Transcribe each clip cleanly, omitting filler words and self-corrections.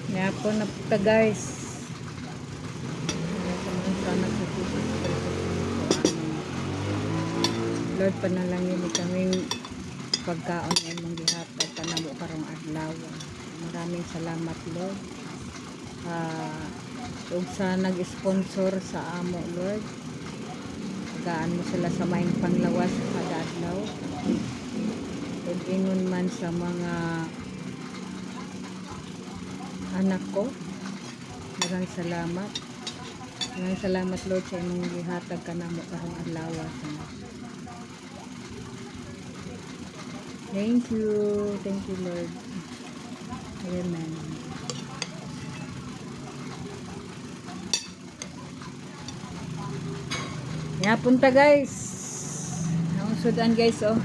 Kaya po na po guys. Sana sa Lord, panalangin ni kaming pagkaon ay mong gihatag kanamo karong adlaw. Maraming salamat Lord. Ug sa nag-sponsor sa amo Lord. Gaan mo sila sa maing panglawas kada adlaw. Ug ingon man sa mga anak ko. Maraming salamat. Maraming salamat Lord sa imong gihatag kanamo karong adlaw. Thank you. Thank you Lord. Amen. Ya punta guys. Ang sudan guys oh.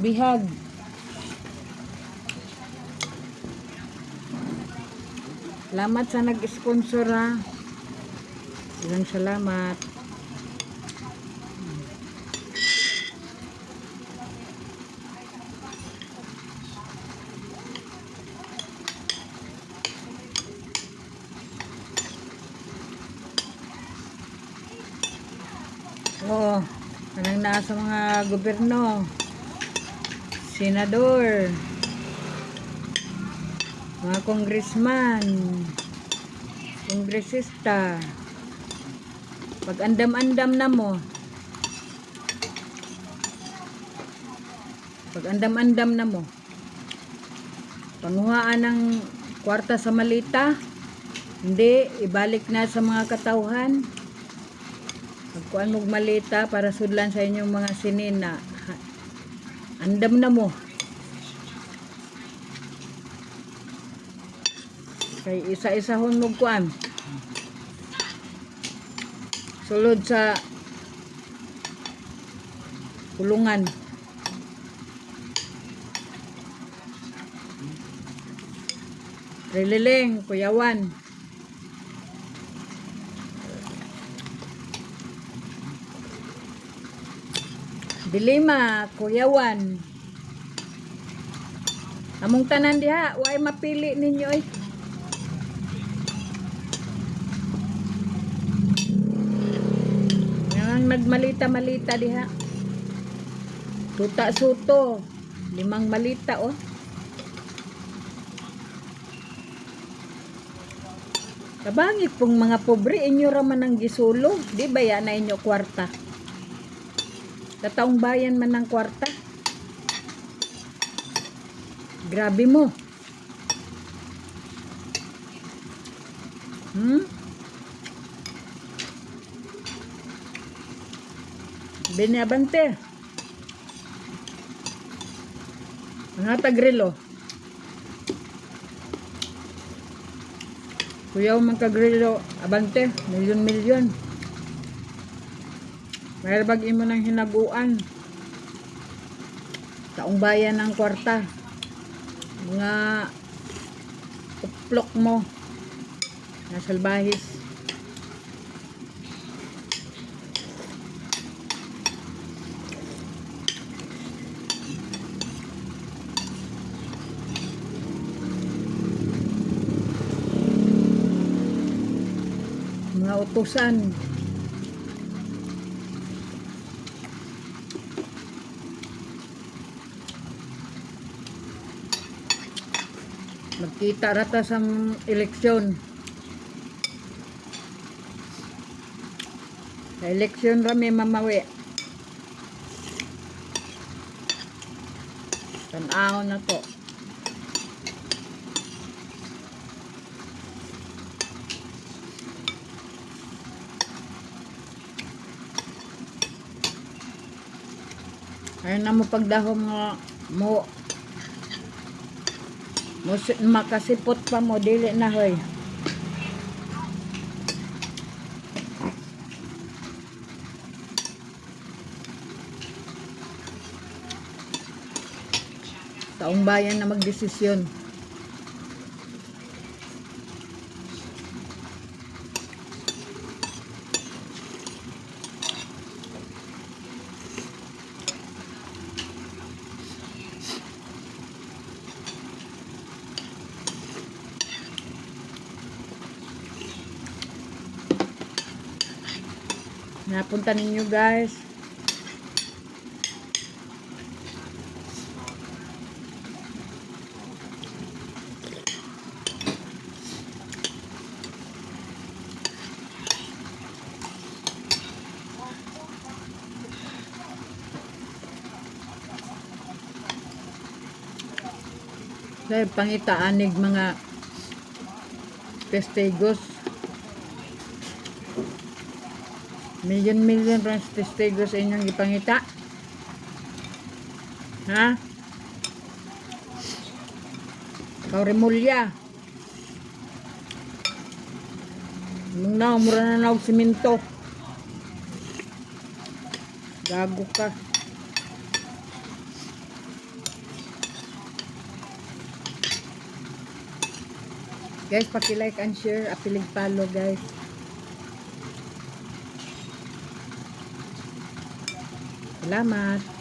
Bihag. Salamat sa nag-sponsor ha. Ilang salamat. Oo, kanang nasa mga gobyerno, senador, mga congressman, kongresista, pag andam-andam na mo, panguhaan ng kwarta sa malita, hindi, ibalik na sa mga katauhan. Magkuhan mong malita para sudlan sa inyong mga sinina. Andam na mo. Kay isa-isa hon mong kuhan. Sulod sa kulungan. Rilileng, kuyawan. Dilima, kuyawan. Among tanan diha, way mapili ninyo eh. Yang nagmalita-malita diha. Tuta suto, 5 malita oh. Kabangit pong mga pobre, inyo raman ang gisulo. Di ba yan na inyo kwarta? Kataong bayan man ng kwarta. Grabe mo. Biniabante. Mga tagrilo. Kuyaw man kagrilo. Abante. Milyon-milyon. Mayroon bag imo ng hinaguan. Taong bayan ng kwarta. Mga uplok mo. Nasalbahis. Mga utusan. Magkita rata sa eleksyon. Sa eleksyon rami mamawi. Tanaw na to. Ayun na mo pagdahom mo makasipot pa mo dili na hoy. Taong bayan na magdesisyon. Napunta ninyo guys. Dahil pangitaanig mga testigos. Million rin testigos sa inyong ipangita. Ha? Kauremulya. Nung na, mura na naog siminto. Gago ka. Guys, paki-like and share, apilig follow guys. Salamat.